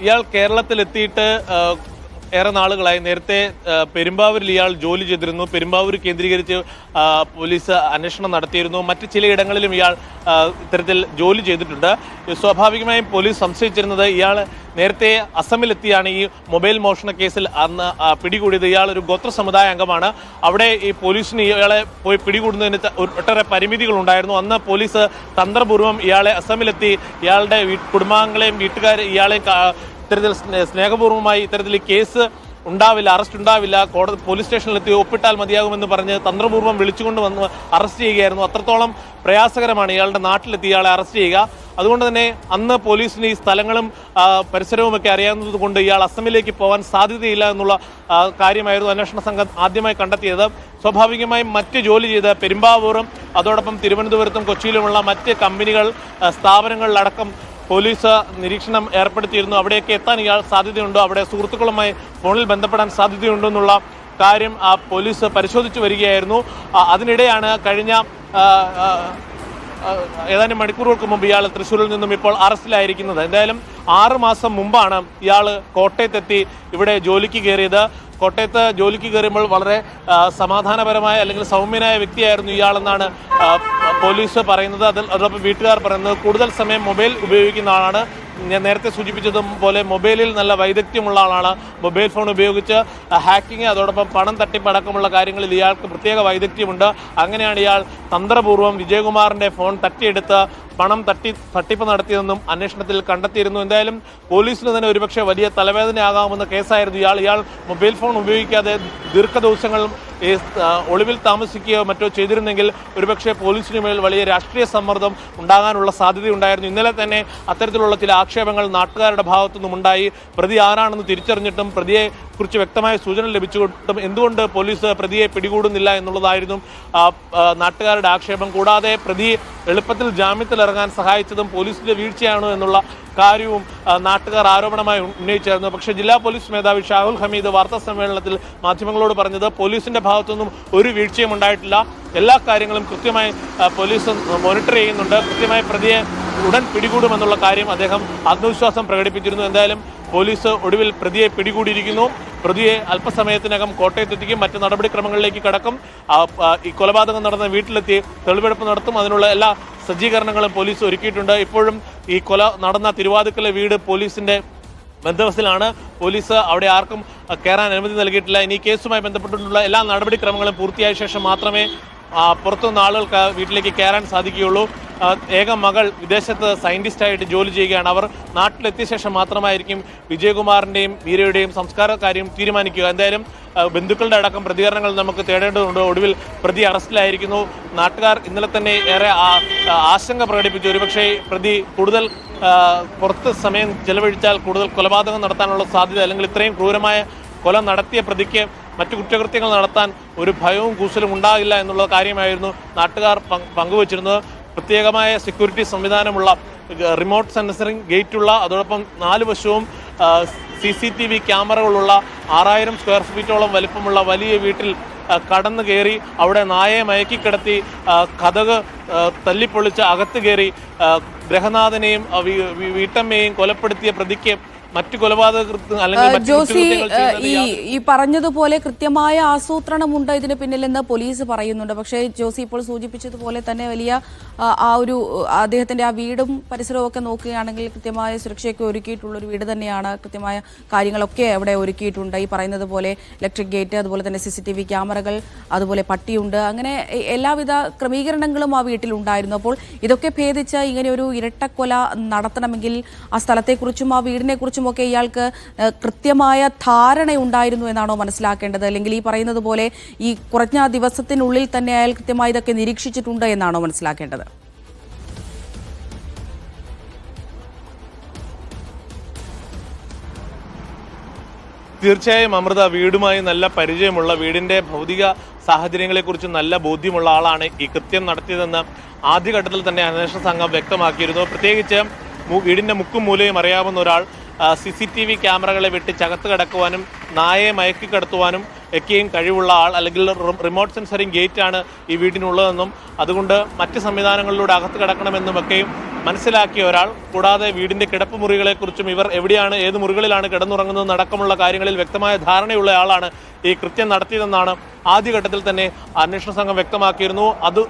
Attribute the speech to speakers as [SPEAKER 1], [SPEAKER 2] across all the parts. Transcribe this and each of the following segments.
[SPEAKER 1] ഇയാൾ കേരളത്തിലെത്തിയിട്ട് ഏറെ നാളുകളായി. നേരത്തെ പെരുമ്പാവൂരിൽ ഇയാൾ ജോലി ചെയ്തിരുന്നു. പെരുമ്പാവൂർ കേന്ദ്രീകരിച്ച് പോലീസ് അന്വേഷണം നടത്തിയിരുന്നു. മറ്റ് ചിലയിടങ്ങളിലും ഇയാൾ ഇത്തരത്തിൽ ജോലി ചെയ്തിട്ടുണ്ട്. സ്വാഭാവികമായും പോലീസ് സംശയിച്ചിരുന്നത് ഇയാൾ നേരത്തെ അസമിലെത്തിയാണ് ഈ മൊബൈൽ മോഷണ കേസിൽ അന്ന് പിടികൂടിയത്. ഇയാൾ ഒരു ഗോത്ര സമുദായ അംഗമാണ്. അവിടെ ഈ പോലീസിന് ഇയാളെ പോയി പിടികൂടുന്നതിന് ഒട്ടേറെ പരിമിതികളുണ്ടായിരുന്നു. അന്ന് പോലീസ് തന്ത്രപൂർവ്വം ഇയാളെ അസമിലെത്തി ഇയാളുടെ കുടുംബാംഗങ്ങളെയും വീട്ടുകാരെ ഇയാളെയും ഇത്തരത്തിൽ സ്നേഹപൂർവ്വമായി ഇത്തരത്തിൽ കേസ് ഉണ്ടാവില്ല, അറസ്റ്റ് ഉണ്ടാവില്ല, പോലീസ് സ്റ്റേഷനിലെത്തി ഒപ്പിട്ടാൽ മതിയാകുമെന്ന് പറഞ്ഞ് തന്ത്രപൂർവ്വം വിളിച്ചുകൊണ്ട് വന്ന് അറസ്റ്റ് ചെയ്യുകയായിരുന്നു. അത്രത്തോളം പ്രയാസകരമാണ് ഇയാളുടെ നാട്ടിലെത്തി ഇയാളെ അറസ്റ്റ് ചെയ്യുക. അതുകൊണ്ട് തന്നെ അന്ന് പോലീസിന് ഈ സ്ഥലങ്ങളും പരിസരവുമൊക്കെ അറിയാവുന്നത് കൊണ്ട് ഇയാൾ അസമിലേക്ക് പോകാൻ സാധ്യതയില്ല എന്നുള്ള കാര്യമായിരുന്നു അന്വേഷണ സംഘം ആദ്യമായി കണ്ടെത്തിയത്. സ്വാഭാവികമായും മറ്റ് ജോലി ചെയ്ത് പെരുമ്പാവൂറും അതോടൊപ്പം തിരുവനന്തപുരത്തും കൊച്ചിയിലുമുള്ള മറ്റ് കമ്പനികൾ സ്ഥാപനങ്ങളിലടക്കം പോലീസ് നിരീക്ഷണം ഏർപ്പെടുത്തിയിരുന്നു. അവിടെയൊക്കെ എത്താൻ ഇയാൾ സാധ്യതയുണ്ടോ, അവിടെ സുഹൃത്തുക്കളുമായി ഫോണിൽ ബന്ധപ്പെടാൻ സാധ്യതയുണ്ടോ എന്നുള്ള കാര്യം പോലീസ് പരിശോധിച്ചു വരികയായിരുന്നു. അതിനിടെയാണ് കഴിഞ്ഞ ഏതാനും മണിക്കൂറുകൾക്ക് മുമ്പ് ഇയാൾ തൃശ്ശൂരിൽ നിന്നും ഇപ്പോൾ അറസ്റ്റിലായിരിക്കുന്നത്. എന്തായാലും 6 മാസം മുമ്പാണ് ഇയാൾ കോട്ടയത്തെത്തി ഇവിടെ ജോലിക്ക് കയറിയത്. കോട്ടയത്ത് ജോലിക്ക് കയറുമ്പോൾ വളരെ സമാധാനപരമായ അല്ലെങ്കിൽ സൗമ്യനായ വ്യക്തിയായിരുന്നു ഇയാളെന്നാണ് പോലീസ് പറയുന്നത്. അതോടൊപ്പം വീട്ടുകാർ പറയുന്നത് കൂടുതൽ സമയം മൊബൈൽ ഉപയോഗിക്കുന്ന ആളാണ്. ഞാൻ നേരത്തെ സൂചിപ്പിച്ചതുപോലെ മൊബൈലിൽ നല്ല വൈദഗ്ധ്യമുള്ള ആളാണ്. മൊബൈൽ ഫോൺ ഉപയോഗിച്ച് ഹാക്കിങ് അതോടൊപ്പം പണം തട്ടിപ്പടക്കമുള്ള കാര്യങ്ങളിൽ ഇയാൾക്ക് പ്രത്യേക വൈദഗ്ധ്യമുണ്ട്. അങ്ങനെയാണ് ഇയാൾ തന്ത്രപൂർവ്വം വിജയകുമാറിൻ്റെ ഫോൺ തട്ടിയെടുത്ത് പണം തട്ടിപ്പ് നടത്തിയതെന്നും അന്വേഷണത്തിൽ കണ്ടെത്തിയിരുന്നു. എന്തായാലും പോലീസിന് തന്നെ ഒരുപക്ഷെ വലിയ തലവേദനയാകാവുന്ന കേസായിരുന്നു ഇയാൾ മൊബൈൽ ഫോൺ ഉപയോഗിക്കാതെ ദീർഘദിവസങ്ങളും ഒളിവിൽ താമസിക്കുകയോ മറ്റോ ചെയ്തിരുന്നെങ്കിൽ ഒരുപക്ഷെ പോലീസിന് മേൽ വലിയ രാഷ്ട്രീയ സമ്മർദ്ദം ഉണ്ടാകാനുള്ള സാധ്യതയുണ്ടായിരുന്നു. ഇന്നലെ തന്നെ അത്തരത്തിലുള്ള ചില ആക്ഷേപങ്ങൾ നാട്ടുകാരുടെ ഭാഗത്തു നിന്നുമുണ്ടായി. പ്രതി ആരാണെന്ന് തിരിച്ചറിഞ്ഞിട്ടും പ്രതിയെ കുറിച്ച് വ്യക്തമായ സൂചന ലഭിച്ചിട്ടും എന്തുകൊണ്ട് പോലീസ് പ്രതിയെ പിടികൂടുന്നില്ല എന്നുള്ളതായിരുന്നു നാട്ടുകാരുടെ ആക്ഷേപം. കൂടാതെ പ്രതി എളുപ്പത്തിൽ ജാമ്യത്തിലിറങ്ങാൻ സഹായിച്ചതും പോലീസിന്റെ വീഴ്ചയാണോ എന്നുള്ള കാര്യവും നാട്ടുകാർ ആരോപണമായി ഉന്നയിച്ചായിരുന്നു. പക്ഷേ ജില്ലാ പോലീസ് മേധാവി ഷാഹുൽ ഹമീദ് വാർത്താ സമ്മേളനത്തിൽ മാധ്യമങ്ങളോട് പറഞ്ഞത് പോലീസിന്റെ ഭാഗത്തുനിന്നും ഒരു വീഴ്ചയും ഉണ്ടായിട്ടില്ല, എല്ലാ കാര്യങ്ങളും കൃത്യമായി പോലീസ് മോണിറ്റർ ചെയ്യുന്നുണ്ട്, കൃത്യമായി പ്രതിയെ ഉടൻ പിടികൂടുമെന്നുള്ള കാര്യം അദ്ദേഹം ആത്മവിശ്വാസം പ്രകടിപ്പിച്ചിരുന്നു. എന്തായാലും പോലീസ് ഒടുവിൽ പ്രതിയെ പിടികൂടിയിരിക്കുന്നു. പ്രതിയെ അല്പസമയത്തിനകം കോട്ടയത്തെത്തിക്കും, മറ്റ് നടപടിക്രമങ്ങളിലേക്ക് കടക്കും. ഈ കൊലപാതകം നടന്ന വീട്ടിലെത്തി തെളിവെടുപ്പ് നടത്തും. അതിനുള്ള എല്ലാ സജ്ജീകരണങ്ങളും പോലീസ് ഒരുക്കിയിട്ടുണ്ട്. ഇപ്പോഴും ഈ കൊല നടന്ന തിരുവാതിക്കലെ വീട് പോലീസിന്റെ ബന്ധവസ്ഥയിലാണ്. പോലീസ് അവിടെ ആർക്കും കയറാൻ അനുമതി നൽകിയിട്ടില്ല. ഇനി കേസുമായി ബന്ധപ്പെട്ടിട്ടുള്ള എല്ലാ നടപടിക്രമങ്ങളും പൂർത്തിയായ ശേഷം മാത്രമേ പുറത്തുനിന്ന് ആളുകൾക്ക് വീട്ടിലേക്ക് കയറാൻ സാധിക്കുകയുള്ളൂ. ഏക മകൾ വിദേശത്ത് സയന്റിസ്റ്റായിട്ട് ജോലി ചെയ്യുകയാണ്. അവർ നാട്ടിലെത്തിയ ശേഷം മാത്രമായിരിക്കും വിജയകുമാറിൻ്റെയും വീരയുടെയും സംസ്കാര കാര്യം തീരുമാനിക്കുക. എന്തായാലും ബന്ധുക്കളുടെ അടക്കം പ്രതികരണങ്ങൾ നമുക്ക് തേടേണ്ടതുണ്ട്. ഒടുവിൽ പ്രതി അറസ്റ്റിലായിരിക്കുന്നു. നാട്ടുകാർ ഇന്നലെ തന്നെ ഏറെ ആശങ്ക പ്രകടിപ്പിച്ചു. ഒരുപക്ഷെ പ്രതി കൂടുതൽ പുറത്ത് സമയം ചെലവഴിച്ചാൽ കൂടുതൽ കൊലപാതകം നടത്താനുള്ള സാധ്യത, അല്ലെങ്കിൽ ഇത്രയും ക്രൂരമായ കൊല നടത്തിയ പ്രതിക്ക് മറ്റു കുറ്റകൃത്യങ്ങൾ നടത്താൻ ഒരു ഭയവും കൂസലും ഉണ്ടാകില്ല എന്നുള്ള കാര്യമായിരുന്നു നാട്ടുകാർ പങ്കുവച്ചിരുന്നത്. പ്രത്യേകമായ സെക്യൂരിറ്റി സംവിധാനമുള്ള റിമോട്ട് സെൻസറിംഗ് ഗേറ്റുള്ള അതോടൊപ്പം 4 വശവും CCTV ക്യാമറകളുള്ള 6000 സ്ക്വയർ ഫീറ്റോളം വലിപ്പമുള്ള വലിയ വീട്ടിൽ കടന്നു കയറി അവിടെ നായയെ മയക്കിക്കിടത്തി കതക് തല്ലിപ്പൊളിച്ച് അകത്ത് കയറി ഗൃഹനാഥനെയും വീട്ടമ്മയെയും കൊലപ്പെടുത്തിയ പ്രതിക്ക് മറ്റു കൊലപാതക അല്ലെങ്കിൽ
[SPEAKER 2] ജോസി, ഈ പറഞ്ഞതുപോലെ കൃത്യമായ ആസൂത്രണമുണ്ട് ഇതിന് പിന്നിലെന്ന് പോലീസ് പറയുന്നുണ്ട്. പക്ഷേ ജോസി ഇപ്പോൾ സൂചിപ്പിച്ചതുപോലെ തന്നെ വലിയ ആ ഒരു അദ്ദേഹത്തിന്റെ ആ വീടും പരിസരവും ഒക്കെ നോക്കുകയാണെങ്കിൽ കൃത്യമായ സുരക്ഷയൊക്കെ ഒരുക്കിയിട്ടുള്ളൊരു വീട് തന്നെയാണ്. കൃത്യമായ കാര്യങ്ങളൊക്കെ അവിടെ ഒരുക്കിയിട്ടുണ്ട്. ഈ പറയുന്നത് പോലെ ഇലക്ട്രിക് ഗേറ്റ്, അതുപോലെ തന്നെ CCTV ക്യാമറകൾ, അതുപോലെ പട്ടിയുണ്ട്. അങ്ങനെ എല്ലാവിധ ക്രമീകരണങ്ങളും ആ വീട്ടിലുണ്ടായിരുന്നു. അപ്പോൾ ഇതൊക്കെ ഭേദിച്ച് ഇങ്ങനെ ഒരു ഇരട്ടക്കൊല നടത്തണമെങ്കിൽ ആ സ്ഥലത്തെക്കുറിച്ചും ആ വീടിനെക്കുറിച്ചും ഒക്കെ ഇയാൾക്ക് കൃത്യമായ ധാരണയുണ്ടായിരുന്നു എന്നാണോ മനസ്സിലാക്കേണ്ടത്? അല്ലെങ്കിൽ ഈ പറയുന്നത് പോലെ ഈ കുറഞ്ഞ ദിവസത്തിനുള്ളിൽ തന്നെ അയാൾ കൃത്യമായി ഇതൊക്കെ നിരീക്ഷിച്ചിട്ടുണ്ട് എന്നാണോ മനസ്സിലാക്കേണ്ടത്?
[SPEAKER 1] തീർച്ചയായും അമൃത, വീടുമായി നല്ല പരിചയമുള്ള, വീടിന്റെ ഭൗതിക സാഹചര്യങ്ങളെക്കുറിച്ച് നല്ല ബോധ്യമുള്ള ആളാണ് ഈ കൃത്യം നടത്തിയതെന്ന് ആദ്യഘട്ടത്തിൽ തന്നെ അന്വേഷണ സംഘം വ്യക്തമാക്കിയിരുന്നു. പ്രത്യേകിച്ച് വീടിന്റെ മുക്കും മൂലയും അറിയാവുന്ന ഒരാൾ CCTV ക്യാമറകളെ വെട്ടിച്ചകത്ത് കടക്കുവാനും നായയെ മയക്കിക്കടത്തുവാനും ഒക്കെയും കഴിവുള്ള ആൾ, അല്ലെങ്കിൽ റിമോട്ട് സെൻസറിങ് ഗേറ്റാണ് ഈ വീടിനുള്ളതെന്നും അതുകൊണ്ട് മറ്റ് സംവിധാനങ്ങളിലൂടെ അകത്ത് കിടക്കണമെന്നും ഒക്കെയും മനസ്സിലാക്കിയ ഒരാൾ, കൂടാതെ വീടിന്റെ കിടപ്പ് മുറികളെക്കുറിച്ചും ഇവർ എവിടെയാണ് ഏത് മുറികളിലാണ് കിടന്നുറങ്ങുന്നതെന്ന് അടക്കമുള്ള കാര്യങ്ങളിൽ വ്യക്തമായ ധാരണയുള്ള ആളാണ് ഈ കൃത്യം നടത്തിയതെന്നാണ് ആദ്യഘട്ടത്തിൽ തന്നെ അന്വേഷണ സംഘം വ്യക്തമാക്കിയിരുന്നു.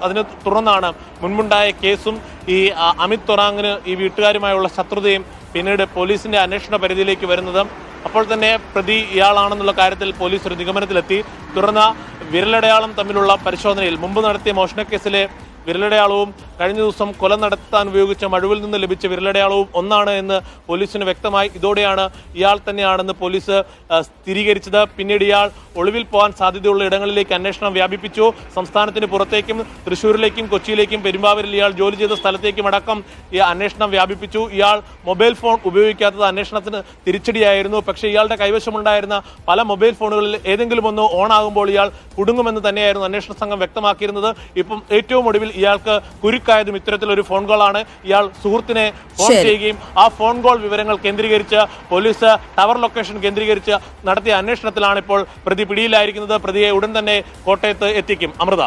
[SPEAKER 1] അതിനെ തുടർന്നാണ് മുൻപുണ്ടായ കേസും ഈ അമിത് തൊറാങ്ങിന് ഈ വീട്ടുകാരുമായുള്ള ശത്രുതയും പിന്നീട് പോലീസിന്റെ അന്വേഷണ പരിധിയിലേക്ക് വരുന്നത്. അപ്പോൾ തന്നെ പ്രതി ഇയാളാണെന്നുള്ള കാര്യത്തിൽ പോലീസ് ഒരു നിഗമനത്തിലെത്തി. തുടർന്ന് വിരലടയാളം തമ്മിലുള്ള പരിശോധനയിൽ മുമ്പ് നടത്തിയ മോഷണക്കേസിലെ വിരലടയാളവും കഴിഞ്ഞ ദിവസം കൊല നടത്താൻ ഉപയോഗിച്ച മഴുവിൽ നിന്ന് ലഭിച്ച വിരലടയാളവും ഒന്നാണ് എന്ന് പോലീസിന് വ്യക്തമായി. ഇതോടെയാണ് ഇയാൾ തന്നെയാണെന്ന് പോലീസ് സ്ഥിരീകരിച്ചത്. പിന്നീട് ഇയാൾ ഒളിവിൽ പോകാൻ സാധ്യതയുള്ള ഇടങ്ങളിലേക്ക് അന്വേഷണം വ്യാപിപ്പിച്ചു. സംസ്ഥാനത്തിന് പുറത്തേക്കും തൃശ്ശൂരിലേക്കും കൊച്ചിയിലേക്കും പെരുമ്പാവൂരിൽ ഇയാൾ ജോലി ചെയ്ത സ്ഥലത്തേക്കും അടക്കം ഈ അന്വേഷണം വ്യാപിപ്പിച്ചു. ഇയാൾ മൊബൈൽ ഫോൺ ഉപയോഗിക്കാത്തത് അന്വേഷണത്തിന് തിരിച്ചടിയായിരുന്നു. പക്ഷേ ഇയാളുടെ കൈവശമുണ്ടായിരുന്ന പല മൊബൈൽ ഫോണുകളിൽ ഏതെങ്കിലും ഒന്ന് ഓൺ ആകുമ്പോൾ ഇയാൾ കുടുങ്ങുമെന്ന് തന്നെയായിരുന്നു അന്വേഷണ സംഘം വ്യക്തമാക്കിയിരുന്നത്. ഇപ്പം ഏറ്റവും ഒടുവിൽ ഇയാൾക്ക് കുരുക്കായതും ഇത്തരത്തിലൊരു ഫോൺ കോളാണ്. ഇയാൾ സുഹൃത്തിനെ ഫോൺ ചെയ്യുകയും ആ ഫോൺ കോൾ വിവരങ്ങൾ കേന്ദ്രീകരിച്ച് പോലീസ് ടവർ ലൊക്കേഷൻ കേന്ദ്രീകരിച്ച് നടത്തിയ അന്വേഷണത്തിലാണ് ഇപ്പോൾ പ്രതി പിടിയിലായിരിക്കുന്നത്. പ്രതിയെ ഉടൻ തന്നെ കോട്ടയത്ത് എത്തിക്കും. അമൃത.